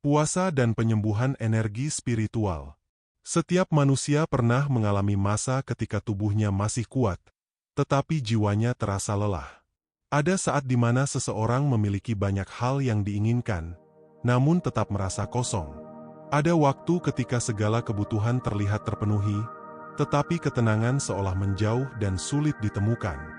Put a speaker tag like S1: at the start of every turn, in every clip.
S1: Puasa dan penyembuhan energi spiritual. Setiap manusia pernah mengalami masa ketika tubuhnya masih kuat, tetapi jiwanya terasa lelah. Ada saat di mana seseorang memiliki banyak hal yang diinginkan, namun tetap merasa kosong. Ada waktu ketika segala kebutuhan terlihat terpenuhi, tetapi ketenangan seolah menjauh dan sulit ditemukan.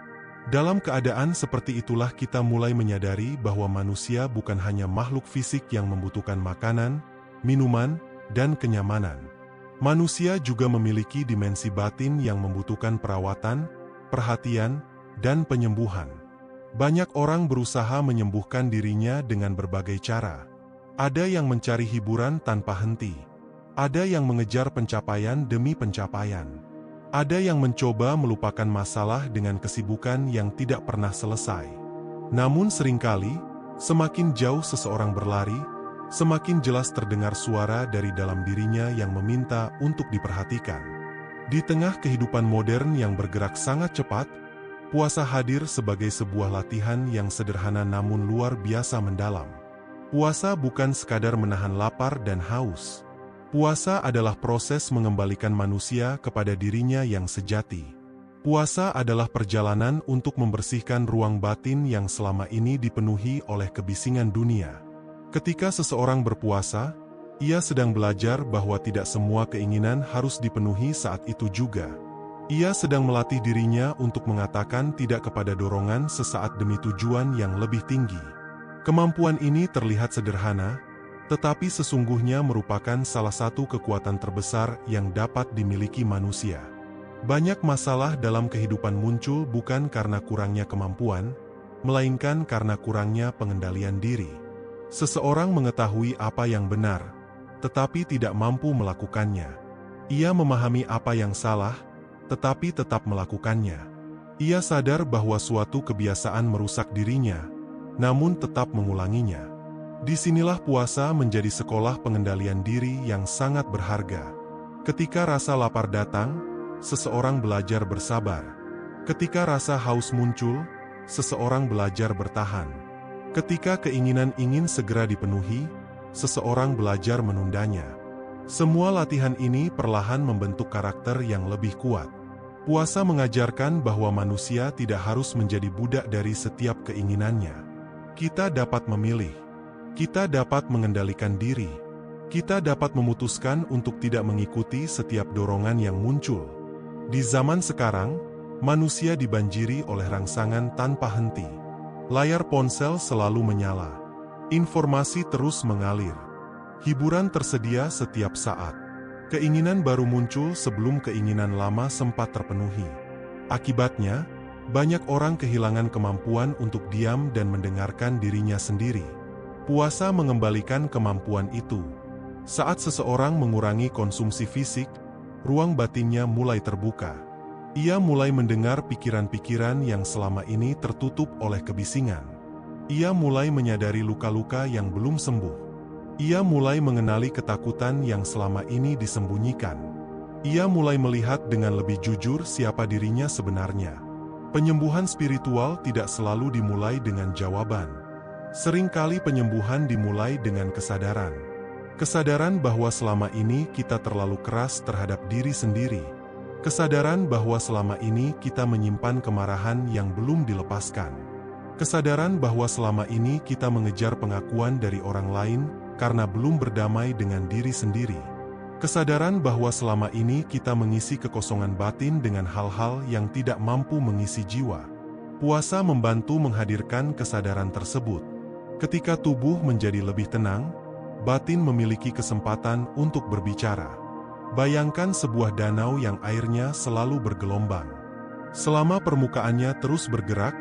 S1: Dalam keadaan seperti itulah kita mulai menyadari bahwa manusia bukan hanya makhluk fisik yang membutuhkan makanan, minuman, dan kenyamanan. Manusia juga memiliki dimensi batin yang membutuhkan perawatan, perhatian, dan penyembuhan. Banyak orang berusaha menyembuhkan dirinya dengan berbagai cara. Ada yang mencari hiburan tanpa henti. Ada yang mengejar pencapaian demi pencapaian. Ada yang mencoba melupakan masalah dengan kesibukan yang tidak pernah selesai. Namun seringkali, semakin jauh seseorang berlari, semakin jelas terdengar suara dari dalam dirinya yang meminta untuk diperhatikan. Di tengah kehidupan modern yang bergerak sangat cepat, puasa hadir sebagai sebuah latihan yang sederhana namun luar biasa mendalam. Puasa bukan sekadar menahan lapar dan haus. Puasa adalah proses mengembalikan manusia kepada dirinya yang sejati. Puasa adalah perjalanan untuk membersihkan ruang batin yang selama ini dipenuhi oleh kebisingan dunia. Ketika seseorang berpuasa, ia sedang belajar bahwa tidak semua keinginan harus dipenuhi saat itu juga. Ia sedang melatih dirinya untuk mengatakan tidak kepada dorongan sesaat demi tujuan yang lebih tinggi. Kemampuan ini terlihat sederhana, tetapi sesungguhnya merupakan salah satu kekuatan terbesar yang dapat dimiliki manusia. Banyak masalah dalam kehidupan muncul bukan karena kurangnya kemampuan, melainkan karena kurangnya pengendalian diri. Seseorang mengetahui apa yang benar, tetapi tidak mampu melakukannya. Ia memahami apa yang salah, tetapi tetap melakukannya. Ia sadar bahwa suatu kebiasaan merusak dirinya, namun tetap mengulanginya. Disinilah puasa menjadi sekolah pengendalian diri yang sangat berharga. Ketika rasa lapar datang, seseorang belajar bersabar. Ketika rasa haus muncul, seseorang belajar bertahan. Ketika keinginan ingin segera dipenuhi, seseorang belajar menundanya. Semua latihan ini perlahan membentuk karakter yang lebih kuat. Puasa mengajarkan bahwa manusia tidak harus menjadi budak dari setiap keinginannya. Kita dapat memilih. Kita dapat mengendalikan diri. Kita dapat memutuskan untuk tidak mengikuti setiap dorongan yang muncul. Di zaman sekarang, manusia dibanjiri oleh rangsangan tanpa henti. Layar ponsel selalu menyala. Informasi terus mengalir. Hiburan tersedia setiap saat. Keinginan baru muncul sebelum keinginan lama sempat terpenuhi. Akibatnya, banyak orang kehilangan kemampuan untuk diam dan mendengarkan dirinya sendiri. Puasa mengembalikan kemampuan itu. Saat seseorang mengurangi konsumsi fisik, ruang batinnya mulai terbuka. Ia mulai mendengar pikiran-pikiran yang selama ini tertutup oleh kebisingan. Ia mulai menyadari luka-luka yang belum sembuh. Ia mulai mengenali ketakutan yang selama ini disembunyikan. Ia mulai melihat dengan lebih jujur siapa dirinya sebenarnya. Penyembuhan spiritual tidak selalu dimulai dengan jawaban. Seringkali penyembuhan dimulai dengan kesadaran. Kesadaran bahwa selama ini kita terlalu keras terhadap diri sendiri. Kesadaran bahwa selama ini kita menyimpan kemarahan yang belum dilepaskan. Kesadaran bahwa selama ini kita mengejar pengakuan dari orang lain karena belum berdamai dengan diri sendiri. Kesadaran bahwa selama ini kita mengisi kekosongan batin dengan hal-hal yang tidak mampu mengisi jiwa. Puasa membantu menghadirkan kesadaran tersebut. Ketika tubuh menjadi lebih tenang, batin memiliki kesempatan untuk berbicara. Bayangkan sebuah danau yang airnya selalu bergelombang. Selama permukaannya terus bergerak,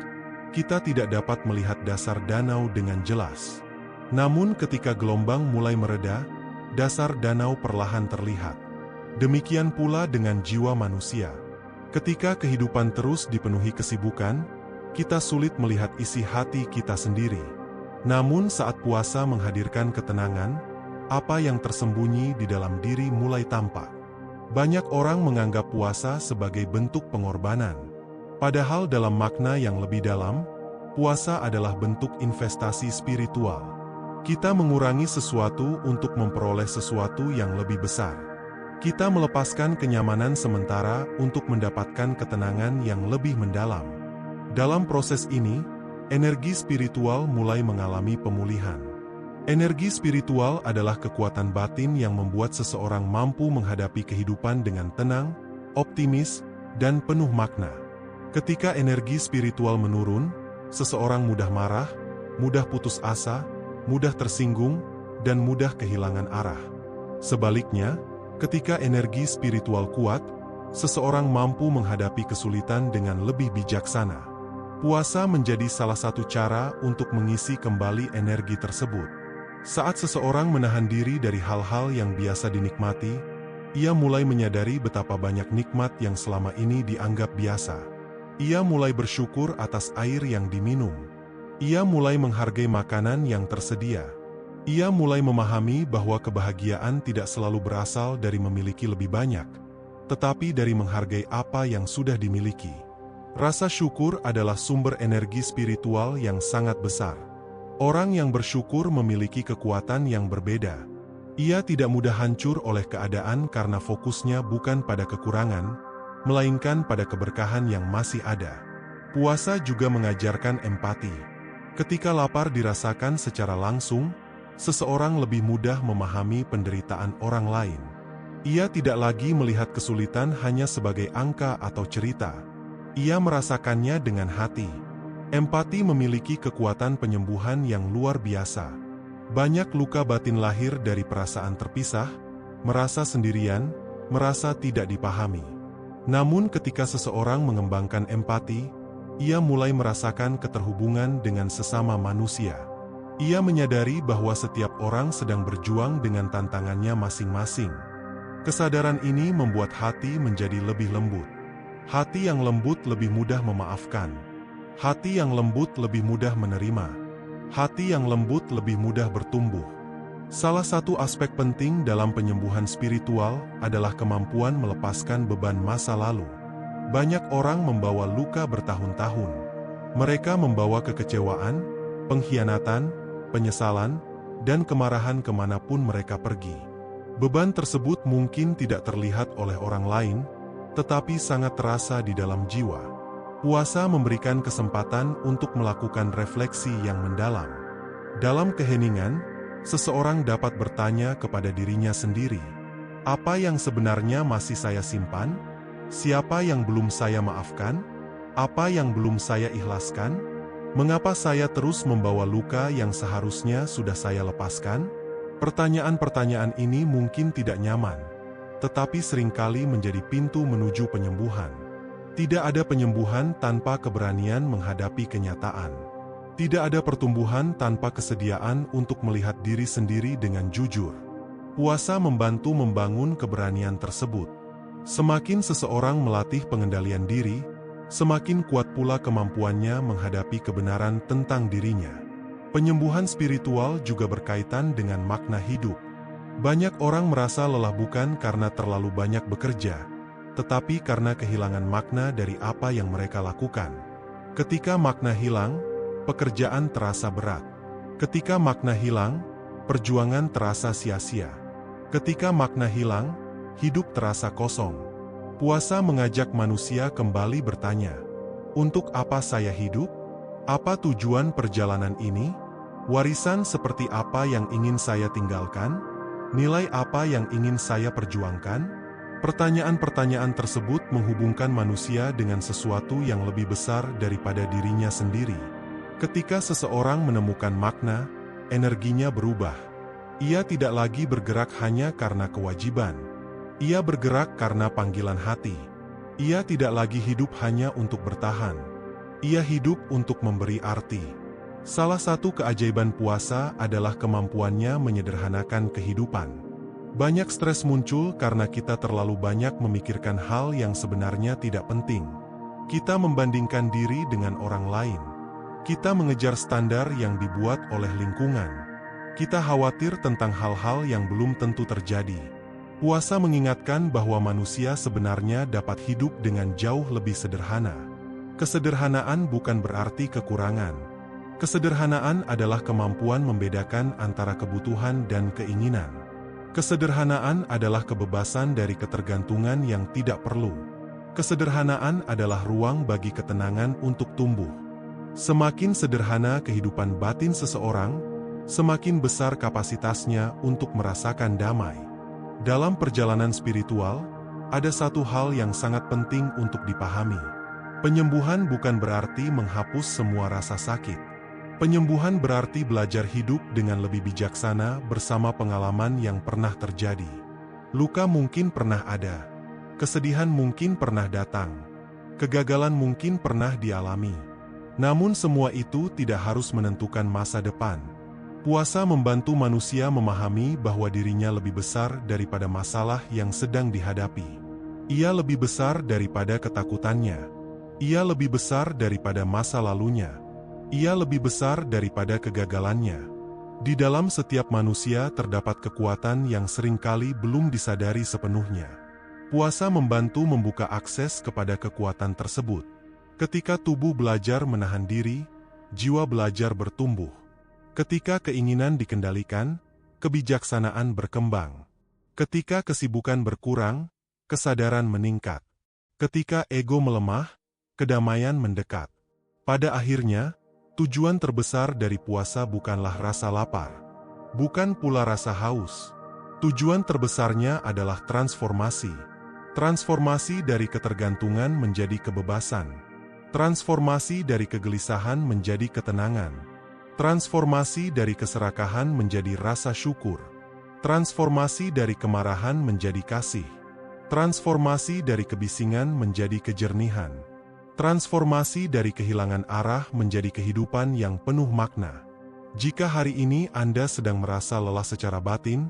S1: kita tidak dapat melihat dasar danau dengan jelas. Namun ketika gelombang mulai mereda, dasar danau perlahan terlihat. Demikian pula dengan jiwa manusia. Ketika kehidupan terus dipenuhi kesibukan, kita sulit melihat isi hati kita sendiri. Namun saat puasa menghadirkan ketenangan, apa yang tersembunyi di dalam diri mulai tampak. Banyak orang menganggap puasa sebagai bentuk pengorbanan. Padahal dalam makna yang lebih dalam, puasa adalah bentuk investasi spiritual. Kita mengurangi sesuatu untuk memperoleh sesuatu yang lebih besar. Kita melepaskan kenyamanan sementara untuk mendapatkan ketenangan yang lebih mendalam. Dalam proses ini, energi spiritual mulai mengalami pemulihan. Energi spiritual adalah kekuatan batin yang membuat seseorang mampu menghadapi kehidupan dengan tenang, optimis, dan penuh makna. Ketika energi spiritual menurun, seseorang mudah marah, mudah putus asa, mudah tersinggung, dan mudah kehilangan arah. Sebaliknya, ketika energi spiritual kuat, seseorang mampu menghadapi kesulitan dengan lebih bijaksana. Puasa menjadi salah satu cara untuk mengisi kembali energi tersebut. Saat seseorang menahan diri dari hal-hal yang biasa dinikmati, ia mulai menyadari betapa banyak nikmat yang selama ini dianggap biasa. Ia mulai bersyukur atas air yang diminum. Ia mulai menghargai makanan yang tersedia. Ia mulai memahami bahwa kebahagiaan tidak selalu berasal dari memiliki lebih banyak, tetapi dari menghargai apa yang sudah dimiliki. Rasa syukur adalah sumber energi spiritual yang sangat besar. Orang yang bersyukur memiliki kekuatan yang berbeda. Ia tidak mudah hancur oleh keadaan karena fokusnya bukan pada kekurangan, melainkan pada keberkahan yang masih ada. Puasa juga mengajarkan empati. Ketika lapar dirasakan secara langsung, seseorang lebih mudah memahami penderitaan orang lain. Ia tidak lagi melihat kesulitan hanya sebagai angka atau cerita. Ia merasakannya dengan hati. Empati memiliki kekuatan penyembuhan yang luar biasa. Banyak luka batin lahir dari perasaan terpisah, merasa sendirian, merasa tidak dipahami. Namun ketika seseorang mengembangkan empati, ia mulai merasakan keterhubungan dengan sesama manusia. Ia menyadari bahwa setiap orang sedang berjuang dengan tantangannya masing-masing. Kesadaran ini membuat hati menjadi lebih lembut. Hati yang lembut lebih mudah memaafkan. Hati yang lembut lebih mudah menerima. Hati yang lembut lebih mudah bertumbuh. Salah satu aspek penting dalam penyembuhan spiritual adalah kemampuan melepaskan beban masa lalu. Banyak orang membawa luka bertahun-tahun. Mereka membawa kekecewaan, pengkhianatan, penyesalan, dan kemarahan kemanapun mereka pergi. Beban tersebut mungkin tidak terlihat oleh orang lain, tetapi sangat terasa di dalam jiwa. Puasa memberikan kesempatan untuk melakukan refleksi yang mendalam. Dalam keheningan, seseorang dapat bertanya kepada dirinya sendiri, apa yang sebenarnya masih saya simpan? Siapa yang belum saya maafkan? Apa yang belum saya ikhlaskan? Mengapa saya terus membawa luka yang seharusnya sudah saya lepaskan? Pertanyaan-pertanyaan ini mungkin tidak nyaman, tetapi seringkali menjadi pintu menuju penyembuhan. Tidak ada penyembuhan tanpa keberanian menghadapi kenyataan. Tidak ada pertumbuhan tanpa kesediaan untuk melihat diri sendiri dengan jujur. Puasa membantu membangun keberanian tersebut. Semakin seseorang melatih pengendalian diri, semakin kuat pula kemampuannya menghadapi kebenaran tentang dirinya. Penyembuhan spiritual juga berkaitan dengan makna hidup. Banyak orang merasa lelah bukan karena terlalu banyak bekerja, tetapi karena kehilangan makna dari apa yang mereka lakukan. Ketika makna hilang, pekerjaan terasa berat. Ketika makna hilang, perjuangan terasa sia-sia. Ketika makna hilang, hidup terasa kosong. Puasa mengajak manusia kembali bertanya, untuk apa saya hidup? Apa tujuan perjalanan ini? Warisan seperti apa yang ingin saya tinggalkan? Nilai apa yang ingin saya perjuangkan? Pertanyaan-pertanyaan tersebut menghubungkan manusia dengan sesuatu yang lebih besar daripada dirinya sendiri. Ketika seseorang menemukan makna, energinya berubah. Ia tidak lagi bergerak hanya karena kewajiban. Ia bergerak karena panggilan hati. Ia tidak lagi hidup hanya untuk bertahan. Ia hidup untuk memberi arti. Salah satu keajaiban puasa adalah kemampuannya menyederhanakan kehidupan. Banyak stres muncul karena kita terlalu banyak memikirkan hal yang sebenarnya tidak penting. Kita membandingkan diri dengan orang lain. Kita mengejar standar yang dibuat oleh lingkungan. Kita khawatir tentang hal-hal yang belum tentu terjadi. Puasa mengingatkan bahwa manusia sebenarnya dapat hidup dengan jauh lebih sederhana. Kesederhanaan bukan berarti kekurangan. Kesederhanaan adalah kemampuan membedakan antara kebutuhan dan keinginan. Kesederhanaan adalah kebebasan dari ketergantungan yang tidak perlu. Kesederhanaan adalah ruang bagi ketenangan untuk tumbuh. Semakin sederhana kehidupan batin seseorang, semakin besar kapasitasnya untuk merasakan damai. Dalam perjalanan spiritual, ada satu hal yang sangat penting untuk dipahami. Penyembuhan bukan berarti menghapus semua rasa sakit. Penyembuhan berarti belajar hidup dengan lebih bijaksana bersama pengalaman yang pernah terjadi. Luka mungkin pernah ada. Kesedihan mungkin pernah datang. Kegagalan mungkin pernah dialami. Namun semua itu tidak harus menentukan masa depan. Puasa membantu manusia memahami bahwa dirinya lebih besar daripada masalah yang sedang dihadapi. Ia lebih besar daripada ketakutannya. Ia lebih besar daripada masa lalunya. Ia lebih besar daripada kegagalannya. Di dalam setiap manusia terdapat kekuatan yang seringkali belum disadari sepenuhnya. Puasa membantu membuka akses kepada kekuatan tersebut. Ketika tubuh belajar menahan diri, jiwa belajar bertumbuh. Ketika keinginan dikendalikan, kebijaksanaan berkembang. Ketika kesibukan berkurang, kesadaran meningkat. Ketika ego melemah, kedamaian mendekat. Pada akhirnya, tujuan terbesar dari puasa bukanlah rasa lapar, bukan pula rasa haus. Tujuan terbesarnya adalah transformasi. Transformasi dari ketergantungan menjadi kebebasan. Transformasi dari kegelisahan menjadi ketenangan. Transformasi dari keserakahan menjadi rasa syukur. Transformasi dari kemarahan menjadi kasih. Transformasi dari kebisingan menjadi kejernihan. Transformasi dari kehilangan arah menjadi kehidupan yang penuh makna. Jika hari ini Anda sedang merasa lelah secara batin,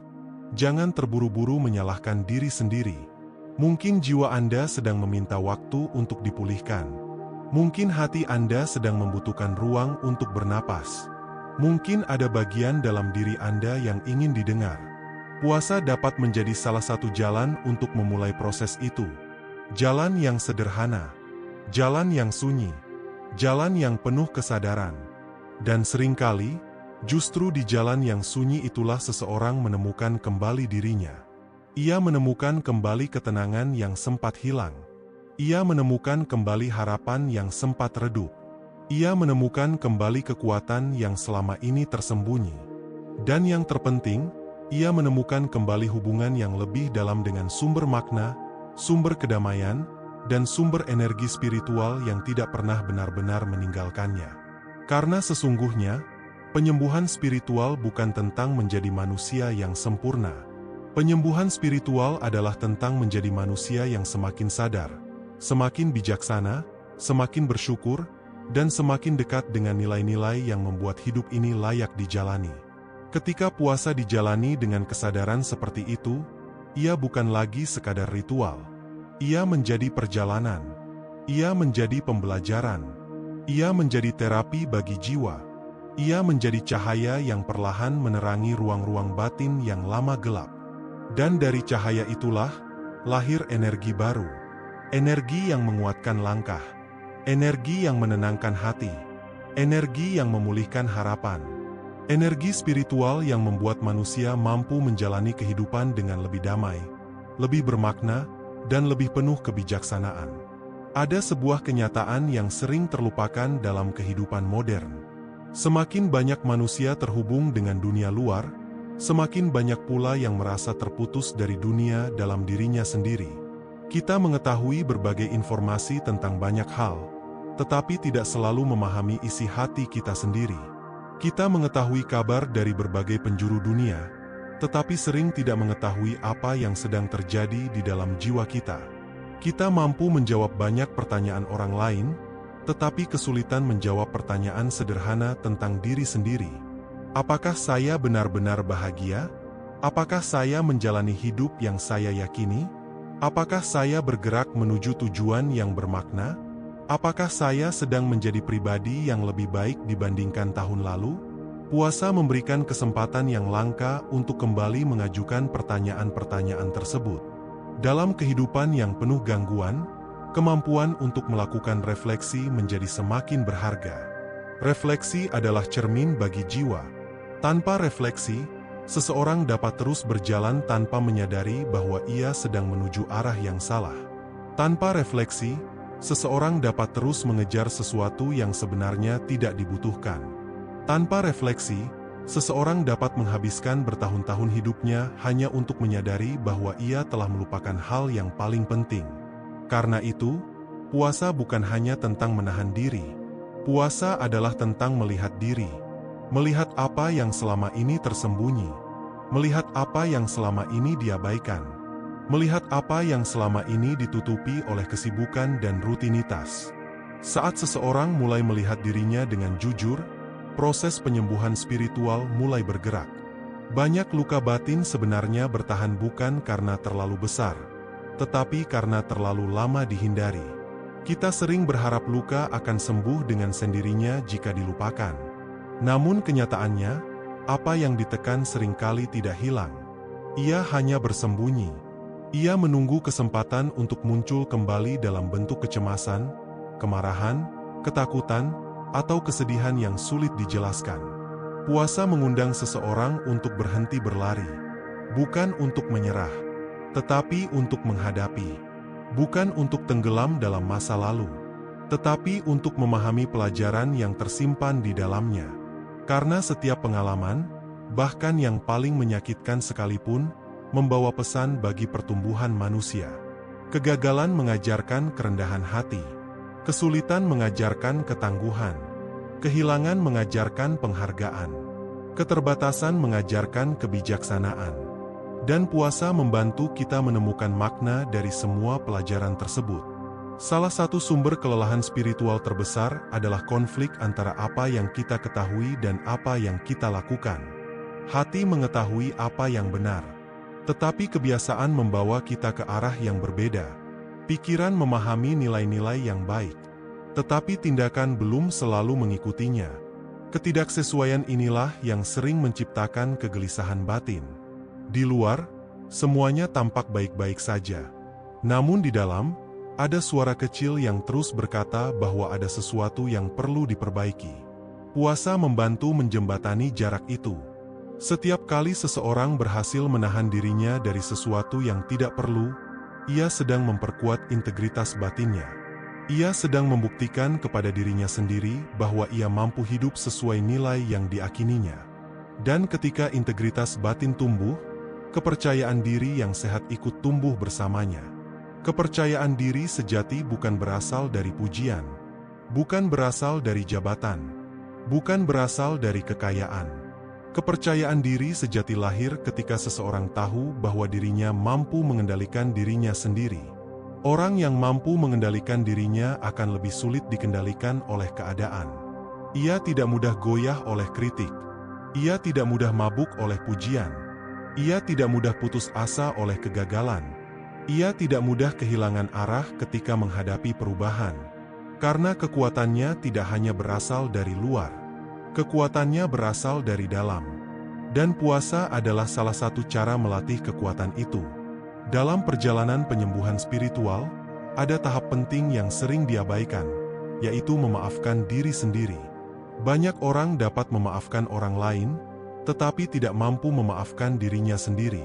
S1: jangan terburu-buru menyalahkan diri sendiri. Mungkin jiwa Anda sedang meminta waktu untuk dipulihkan. Mungkin hati Anda sedang membutuhkan ruang untuk bernapas. Mungkin ada bagian dalam diri Anda yang ingin didengar. Puasa dapat menjadi salah satu jalan untuk memulai proses itu. Jalan yang sederhana. Jalan yang sunyi, jalan yang penuh kesadaran. Dan seringkali, justru di jalan yang sunyi itulah seseorang menemukan kembali dirinya. Ia menemukan kembali ketenangan yang sempat hilang. Ia menemukan kembali harapan yang sempat redup. Ia menemukan kembali kekuatan yang selama ini tersembunyi. Dan yang terpenting, ia menemukan kembali hubungan yang lebih dalam dengan sumber makna, sumber kedamaian, dan sumber energi spiritual yang tidak pernah benar-benar meninggalkannya. Karena sesungguhnya, penyembuhan spiritual bukan tentang menjadi manusia yang sempurna. Penyembuhan spiritual adalah tentang menjadi manusia yang semakin sadar, semakin bijaksana, semakin bersyukur, dan semakin dekat dengan nilai-nilai yang membuat hidup ini layak dijalani. Ketika puasa dijalani dengan kesadaran seperti itu, ia bukan lagi sekadar ritual. Ia menjadi perjalanan. Ia menjadi pembelajaran. Ia menjadi terapi bagi jiwa. Ia menjadi cahaya yang perlahan menerangi ruang-ruang batin yang lama gelap. Dan dari cahaya itulah, lahir energi baru. Energi yang menguatkan langkah. Energi yang menenangkan hati. Energi yang memulihkan harapan. Energi spiritual yang membuat manusia mampu menjalani kehidupan dengan lebih damai, lebih bermakna, dan lebih penuh kebijaksanaan. Ada sebuah kenyataan yang sering terlupakan dalam kehidupan modern. Semakin banyak manusia terhubung dengan dunia luar, semakin banyak pula yang merasa terputus dari dunia dalam dirinya sendiri. Kita mengetahui berbagai informasi tentang banyak hal, tetapi tidak selalu memahami isi hati kita sendiri. Kita mengetahui kabar dari berbagai penjuru dunia, tetapi sering tidak mengetahui apa yang sedang terjadi di dalam jiwa kita. Kita mampu menjawab banyak pertanyaan orang lain, tetapi kesulitan menjawab pertanyaan sederhana tentang diri sendiri. Apakah saya benar-benar bahagia? Apakah saya menjalani hidup yang saya yakini? Apakah saya bergerak menuju tujuan yang bermakna? Apakah saya sedang menjadi pribadi yang lebih baik dibandingkan tahun lalu? Puasa memberikan kesempatan yang langka untuk kembali mengajukan pertanyaan-pertanyaan tersebut. Dalam kehidupan yang penuh gangguan, kemampuan untuk melakukan refleksi menjadi semakin berharga. Refleksi adalah cermin bagi jiwa. Tanpa refleksi, seseorang dapat terus berjalan tanpa menyadari bahwa ia sedang menuju arah yang salah. Tanpa refleksi, seseorang dapat terus mengejar sesuatu yang sebenarnya tidak dibutuhkan. Tanpa refleksi, seseorang dapat menghabiskan bertahun-tahun hidupnya hanya untuk menyadari bahwa ia telah melupakan hal yang paling penting. Karena itu, puasa bukan hanya tentang menahan diri. Puasa adalah tentang melihat diri. Melihat apa yang selama ini tersembunyi. Melihat apa yang selama ini diabaikan. Melihat apa yang selama ini ditutupi oleh kesibukan dan rutinitas. Saat seseorang mulai melihat dirinya dengan jujur, proses penyembuhan spiritual mulai bergerak. Banyak luka batin sebenarnya bertahan bukan karena terlalu besar, tetapi karena terlalu lama dihindari. Kita sering berharap luka akan sembuh dengan sendirinya jika dilupakan. Namun kenyataannya, apa yang ditekan seringkali tidak hilang. Ia hanya bersembunyi. Ia menunggu kesempatan untuk muncul kembali dalam bentuk kecemasan, kemarahan, ketakutan, atau kesedihan yang sulit dijelaskan. Puasa mengundang seseorang untuk berhenti berlari, bukan untuk menyerah, tetapi untuk menghadapi. Bukan untuk tenggelam dalam masa lalu, tetapi untuk memahami pelajaran yang tersimpan di dalamnya. Karena setiap pengalaman, bahkan yang paling menyakitkan sekalipun, membawa pesan bagi pertumbuhan manusia. Kegagalan mengajarkan kerendahan hati. Kesulitan mengajarkan ketangguhan. Kehilangan mengajarkan penghargaan. Keterbatasan mengajarkan kebijaksanaan. Dan puasa membantu kita menemukan makna dari semua pelajaran tersebut. Salah satu sumber kelelahan spiritual terbesar adalah konflik antara apa yang kita ketahui dan apa yang kita lakukan. Hati mengetahui apa yang benar, tetapi kebiasaan membawa kita ke arah yang berbeda. Pikiran memahami nilai-nilai yang baik, tetapi tindakan belum selalu mengikutinya. Ketidaksesuaian inilah yang sering menciptakan kegelisahan batin. Di luar, semuanya tampak baik-baik saja. Namun di dalam, ada suara kecil yang terus berkata bahwa ada sesuatu yang perlu diperbaiki. Puasa membantu menjembatani jarak itu. Setiap kali seseorang berhasil menahan dirinya dari sesuatu yang tidak perlu, ia sedang memperkuat integritas batinnya. Ia sedang membuktikan kepada dirinya sendiri bahwa ia mampu hidup sesuai nilai yang diakininya. Dan ketika integritas batin tumbuh, kepercayaan diri yang sehat ikut tumbuh bersamanya. Kepercayaan diri sejati bukan berasal dari pujian, bukan berasal dari jabatan, bukan berasal dari kekayaan. Kepercayaan diri sejati lahir ketika seseorang tahu bahwa dirinya mampu mengendalikan dirinya sendiri. Orang yang mampu mengendalikan dirinya akan lebih sulit dikendalikan oleh keadaan. Ia tidak mudah goyah oleh kritik. Ia tidak mudah mabuk oleh pujian. Ia tidak mudah putus asa oleh kegagalan. Ia tidak mudah kehilangan arah ketika menghadapi perubahan. Karena kekuatannya tidak hanya berasal dari luar. Kekuatannya berasal dari dalam. Dan puasa adalah salah satu cara melatih kekuatan itu. Dalam perjalanan penyembuhan spiritual, ada tahap penting yang sering diabaikan, yaitu memaafkan diri sendiri. Banyak orang dapat memaafkan orang lain, tetapi tidak mampu memaafkan dirinya sendiri.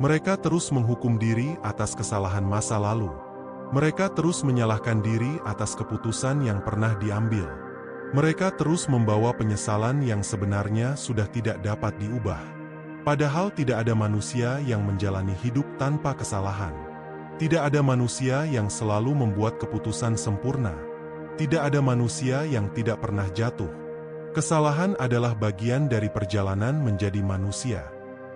S1: Mereka terus menghukum diri atas kesalahan masa lalu. Mereka terus menyalahkan diri atas keputusan yang pernah diambil. Mereka terus membawa penyesalan yang sebenarnya sudah tidak dapat diubah. Padahal tidak ada manusia yang menjalani hidup tanpa kesalahan. Tidak ada manusia yang selalu membuat keputusan sempurna. Tidak ada manusia yang tidak pernah jatuh. Kesalahan adalah bagian dari perjalanan menjadi manusia.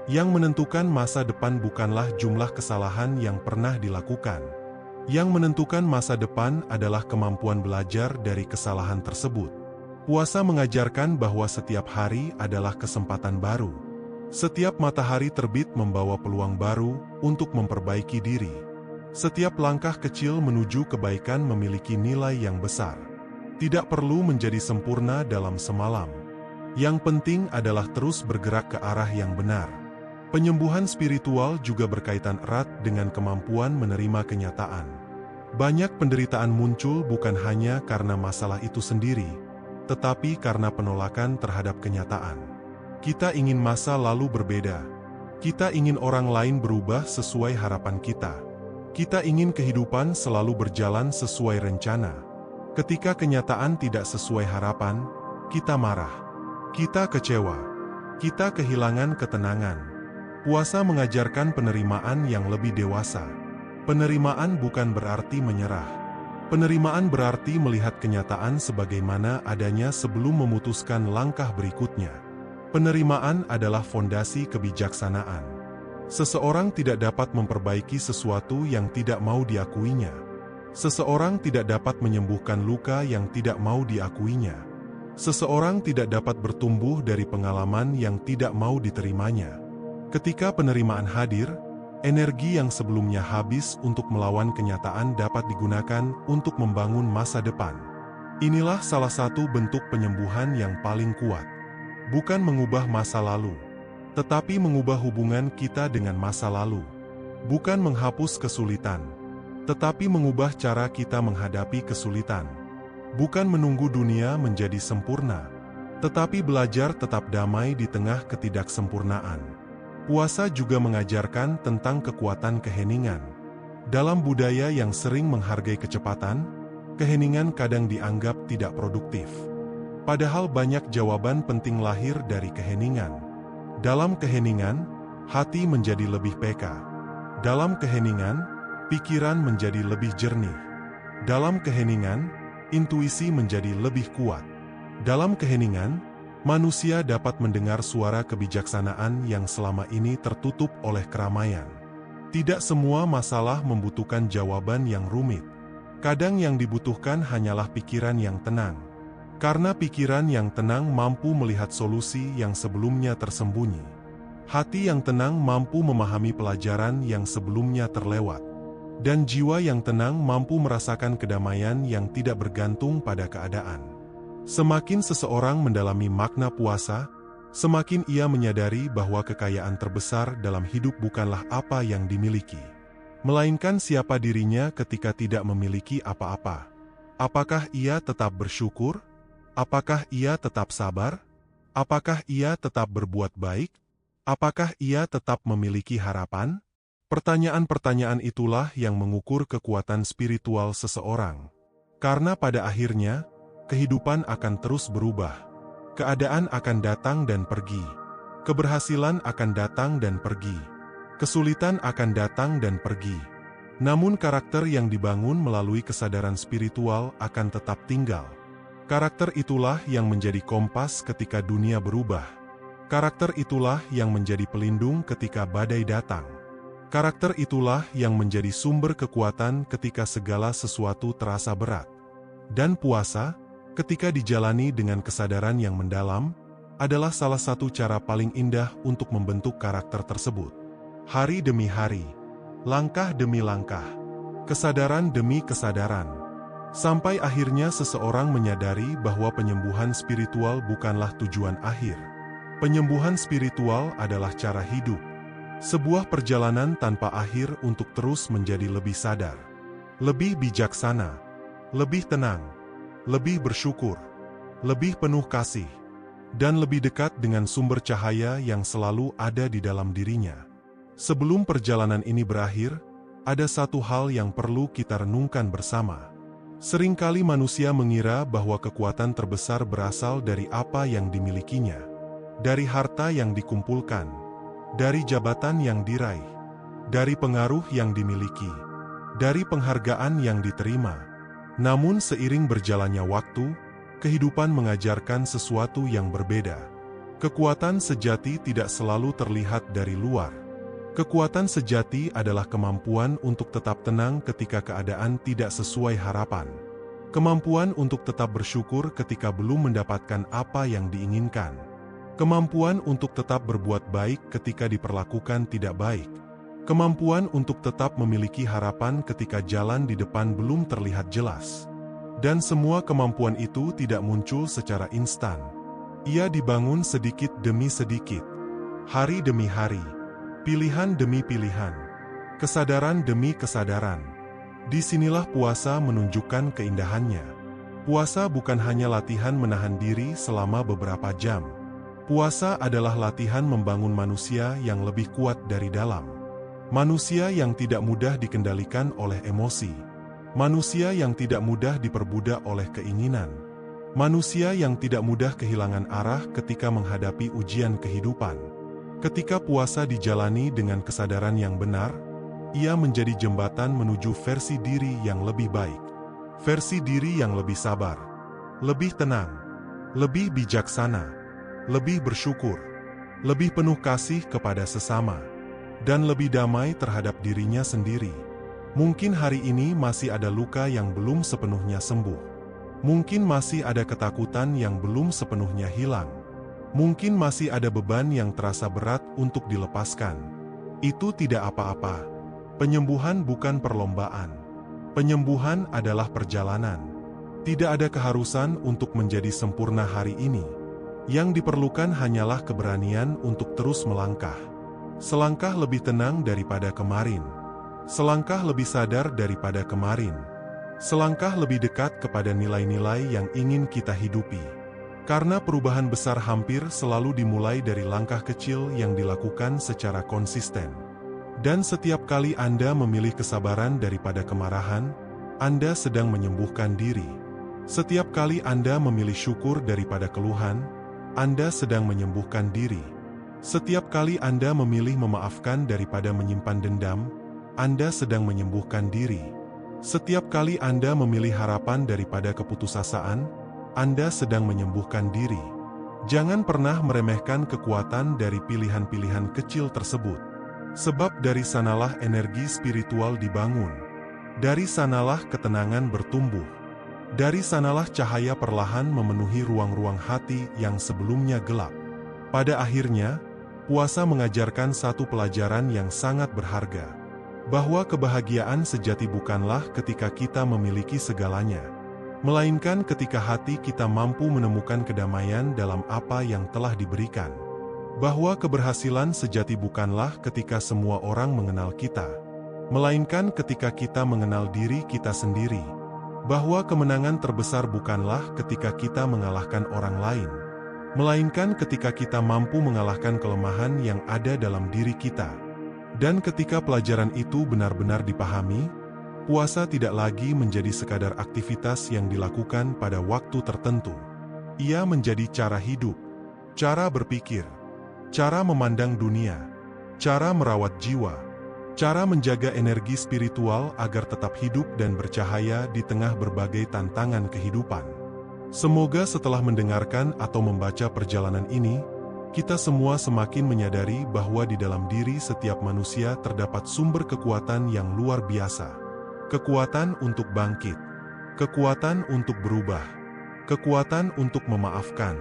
S1: Yang menentukan masa depan bukanlah jumlah kesalahan yang pernah dilakukan. Yang menentukan masa depan adalah kemampuan belajar dari kesalahan tersebut. Puasa mengajarkan bahwa setiap hari adalah kesempatan baru. Setiap matahari terbit membawa peluang baru untuk memperbaiki diri. Setiap langkah kecil menuju kebaikan memiliki nilai yang besar. Tidak perlu menjadi sempurna dalam semalam. Yang penting adalah terus bergerak ke arah yang benar. Penyembuhan spiritual juga berkaitan erat dengan kemampuan menerima kenyataan. Banyak penderitaan muncul bukan hanya karena masalah itu sendiri, tetapi karena penolakan terhadap kenyataan. Kita ingin masa lalu berbeda. Kita ingin orang lain berubah sesuai harapan kita. Kita ingin kehidupan selalu berjalan sesuai rencana. Ketika kenyataan tidak sesuai harapan, kita marah. Kita kecewa. Kita kehilangan ketenangan. Puasa mengajarkan penerimaan yang lebih dewasa. Penerimaan bukan berarti menyerah. Penerimaan berarti melihat kenyataan sebagaimana adanya sebelum memutuskan langkah berikutnya. Penerimaan adalah fondasi kebijaksanaan. Seseorang tidak dapat memperbaiki sesuatu yang tidak mau diakuinya. Seseorang tidak dapat menyembuhkan luka yang tidak mau diakuinya. Seseorang tidak dapat bertumbuh dari pengalaman yang tidak mau diterimanya. Ketika penerimaan hadir, energi yang sebelumnya habis untuk melawan kenyataan dapat digunakan untuk membangun masa depan. Inilah salah satu bentuk penyembuhan yang paling kuat. Bukan mengubah masa lalu, tetapi mengubah hubungan kita dengan masa lalu. Bukan menghapus kesulitan, tetapi mengubah cara kita menghadapi kesulitan. Bukan menunggu dunia menjadi sempurna, tetapi belajar tetap damai di tengah ketidaksempurnaan. Puasa juga mengajarkan tentang kekuatan keheningan. Dalam budaya yang sering menghargai kecepatan, keheningan kadang dianggap tidak produktif. Padahal banyak jawaban penting lahir dari keheningan. Dalam keheningan, hati menjadi lebih peka. Dalam keheningan, pikiran menjadi lebih jernih. Dalam keheningan, intuisi menjadi lebih kuat. Dalam keheningan, manusia dapat mendengar suara kebijaksanaan yang selama ini tertutup oleh keramaian. Tidak semua masalah membutuhkan jawaban yang rumit. Kadang yang dibutuhkan hanyalah pikiran yang tenang. Karena pikiran yang tenang mampu melihat solusi yang sebelumnya tersembunyi. Hati yang tenang mampu memahami pelajaran yang sebelumnya terlewat. Dan jiwa yang tenang mampu merasakan kedamaian yang tidak bergantung pada keadaan. Semakin seseorang mendalami makna puasa, semakin ia menyadari bahwa kekayaan terbesar dalam hidup bukanlah apa yang dimiliki, melainkan siapa dirinya ketika tidak memiliki apa-apa. Apakah ia tetap bersyukur? Apakah ia tetap sabar? Apakah ia tetap berbuat baik? Apakah ia tetap memiliki harapan? Pertanyaan-pertanyaan itulah yang mengukur kekuatan spiritual seseorang. Karena pada akhirnya, kehidupan akan terus berubah. Keadaan akan datang dan pergi. Keberhasilan akan datang dan pergi. Kesulitan akan datang dan pergi. Namun karakter yang dibangun melalui kesadaran spiritual akan tetap tinggal. Karakter itulah yang menjadi kompas ketika dunia berubah. Karakter itulah yang menjadi pelindung ketika badai datang. Karakter itulah yang menjadi sumber kekuatan ketika segala sesuatu terasa berat. Dan puasa, ketika dijalani dengan kesadaran yang mendalam, adalah salah satu cara paling indah untuk membentuk karakter tersebut. Hari demi hari, langkah demi langkah, kesadaran demi kesadaran. Sampai akhirnya seseorang menyadari bahwa penyembuhan spiritual bukanlah tujuan akhir. Penyembuhan spiritual adalah cara hidup. Sebuah perjalanan tanpa akhir untuk terus menjadi lebih sadar, lebih bijaksana, lebih tenang, lebih bersyukur, lebih penuh kasih, dan lebih dekat dengan sumber cahaya yang selalu ada di dalam dirinya. Sebelum perjalanan ini berakhir, ada satu hal yang perlu kita renungkan bersama. Seringkali manusia mengira bahwa kekuatan terbesar berasal dari apa yang dimilikinya, dari harta yang dikumpulkan, dari jabatan yang diraih, dari pengaruh yang dimiliki, dari penghargaan yang diterima. Namun seiring berjalannya waktu, kehidupan mengajarkan sesuatu yang berbeda. Kekuatan sejati tidak selalu terlihat dari luar. Kekuatan sejati adalah kemampuan untuk tetap tenang ketika keadaan tidak sesuai harapan. Kemampuan untuk tetap bersyukur ketika belum mendapatkan apa yang diinginkan. Kemampuan untuk tetap berbuat baik ketika diperlakukan tidak baik. Kemampuan untuk tetap memiliki harapan ketika jalan di depan belum terlihat jelas. Dan semua kemampuan itu tidak muncul secara instan. Ia dibangun sedikit demi sedikit, hari demi hari. Pilihan demi pilihan, kesadaran demi kesadaran. Disinilah puasa menunjukkan keindahannya. Puasa bukan hanya latihan menahan diri selama beberapa jam. Puasa adalah latihan membangun manusia yang lebih kuat dari dalam. Manusia yang tidak mudah dikendalikan oleh emosi. Manusia yang tidak mudah diperbudak oleh keinginan. Manusia yang tidak mudah kehilangan arah ketika menghadapi ujian kehidupan. Ketika puasa dijalani dengan kesadaran yang benar, ia menjadi jembatan menuju versi diri yang lebih baik. Versi diri yang lebih sabar, lebih tenang, lebih bijaksana, lebih bersyukur, lebih penuh kasih kepada sesama, dan lebih damai terhadap dirinya sendiri. Mungkin hari ini masih ada luka yang belum sepenuhnya sembuh. Mungkin masih ada ketakutan yang belum sepenuhnya hilang. Mungkin masih ada beban yang terasa berat untuk dilepaskan. Itu tidak apa-apa. Penyembuhan bukan perlombaan. Penyembuhan adalah perjalanan. Tidak ada keharusan untuk menjadi sempurna hari ini. Yang diperlukan hanyalah keberanian untuk terus melangkah. Selangkah lebih tenang daripada kemarin. Selangkah lebih sadar daripada kemarin. Selangkah lebih dekat kepada nilai-nilai yang ingin kita hidupi. Karena perubahan besar hampir selalu dimulai dari langkah kecil yang dilakukan secara konsisten. Dan setiap kali Anda memilih kesabaran daripada kemarahan, Anda sedang menyembuhkan diri. Setiap kali Anda memilih syukur daripada keluhan, Anda sedang menyembuhkan diri. Setiap kali Anda memilih memaafkan daripada menyimpan dendam, Anda sedang menyembuhkan diri. Setiap kali Anda memilih harapan daripada keputusasaan, Anda sedang menyembuhkan diri. Jangan pernah meremehkan kekuatan dari pilihan-pilihan kecil tersebut. Sebab dari sanalah energi spiritual dibangun. Dari sanalah ketenangan bertumbuh. Dari sanalah cahaya perlahan memenuhi ruang-ruang hati yang sebelumnya gelap. Pada akhirnya, puasa mengajarkan satu pelajaran yang sangat berharga. Bahwa kebahagiaan sejati bukanlah ketika kita memiliki segalanya. Melainkan ketika hati kita mampu menemukan kedamaian dalam apa yang telah diberikan. Bahwa keberhasilan sejati bukanlah ketika semua orang mengenal kita, melainkan ketika kita mengenal diri kita sendiri. Bahwa kemenangan terbesar bukanlah ketika kita mengalahkan orang lain, melainkan ketika kita mampu mengalahkan kelemahan yang ada dalam diri kita. Dan ketika pelajaran itu benar-benar dipahami, puasa tidak lagi menjadi sekadar aktivitas yang dilakukan pada waktu tertentu. Ia menjadi cara hidup, cara berpikir, cara memandang dunia, cara merawat jiwa, cara menjaga energi spiritual agar tetap hidup dan bercahaya di tengah berbagai tantangan kehidupan. Semoga setelah mendengarkan atau membaca perjalanan ini, kita semua semakin menyadari bahwa di dalam diri setiap manusia terdapat sumber kekuatan yang luar biasa. Kekuatan untuk bangkit, kekuatan untuk berubah, kekuatan untuk memaafkan,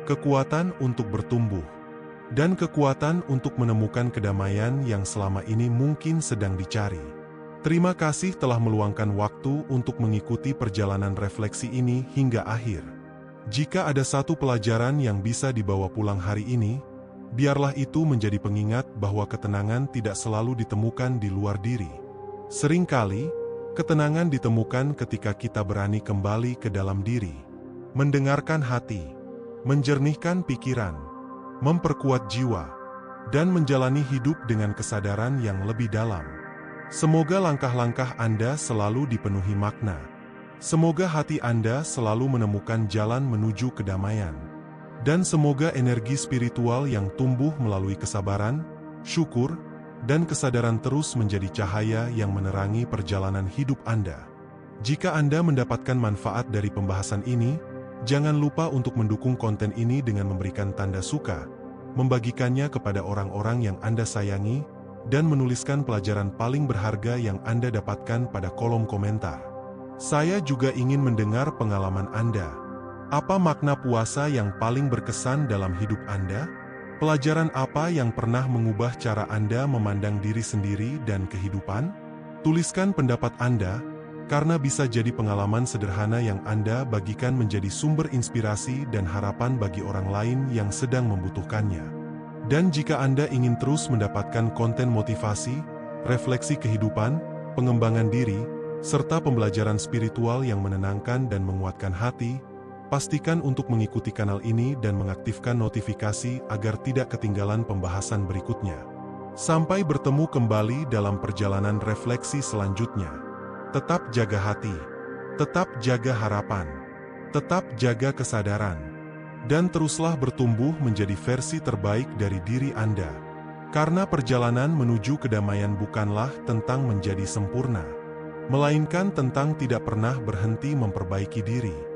S1: kekuatan untuk bertumbuh, dan kekuatan untuk menemukan kedamaian yang selama ini mungkin sedang dicari. Terima kasih telah meluangkan waktu untuk mengikuti perjalanan refleksi ini hingga akhir. Jika ada satu pelajaran yang bisa dibawa pulang hari ini, biarlah itu menjadi pengingat bahwa ketenangan tidak selalu ditemukan di luar diri. Seringkali, ketenangan ditemukan ketika kita berani kembali ke dalam diri, mendengarkan hati, menjernihkan pikiran, memperkuat jiwa, dan menjalani hidup dengan kesadaran yang lebih dalam. Semoga langkah-langkah Anda selalu dipenuhi makna. Semoga hati Anda selalu menemukan jalan menuju kedamaian. Dan semoga energi spiritual yang tumbuh melalui kesabaran, syukur, dan kesadaran terus menjadi cahaya yang menerangi perjalanan hidup Anda. Jika Anda mendapatkan manfaat dari pembahasan ini, jangan lupa untuk mendukung konten ini dengan memberikan tanda suka, membagikannya kepada orang-orang yang Anda sayangi, dan menuliskan pelajaran paling berharga yang Anda dapatkan pada kolom komentar. Saya juga ingin mendengar pengalaman Anda. Apa makna puasa yang paling berkesan dalam hidup Anda? Pelajaran apa yang pernah mengubah cara Anda memandang diri sendiri dan kehidupan? Tuliskan pendapat Anda, karena bisa jadi pengalaman sederhana yang Anda bagikan menjadi sumber inspirasi dan harapan bagi orang lain yang sedang membutuhkannya. Dan jika Anda ingin terus mendapatkan konten motivasi, refleksi kehidupan, pengembangan diri, serta pembelajaran spiritual yang menenangkan dan menguatkan hati. Pastikan untuk mengikuti kanal ini dan mengaktifkan notifikasi agar tidak ketinggalan pembahasan berikutnya. Sampai bertemu kembali dalam perjalanan refleksi selanjutnya. Tetap jaga hati, tetap jaga harapan, tetap jaga kesadaran, dan teruslah bertumbuh menjadi versi terbaik dari diri Anda. Karena perjalanan menuju kedamaian bukanlah tentang menjadi sempurna, melainkan tentang tidak pernah berhenti memperbaiki diri.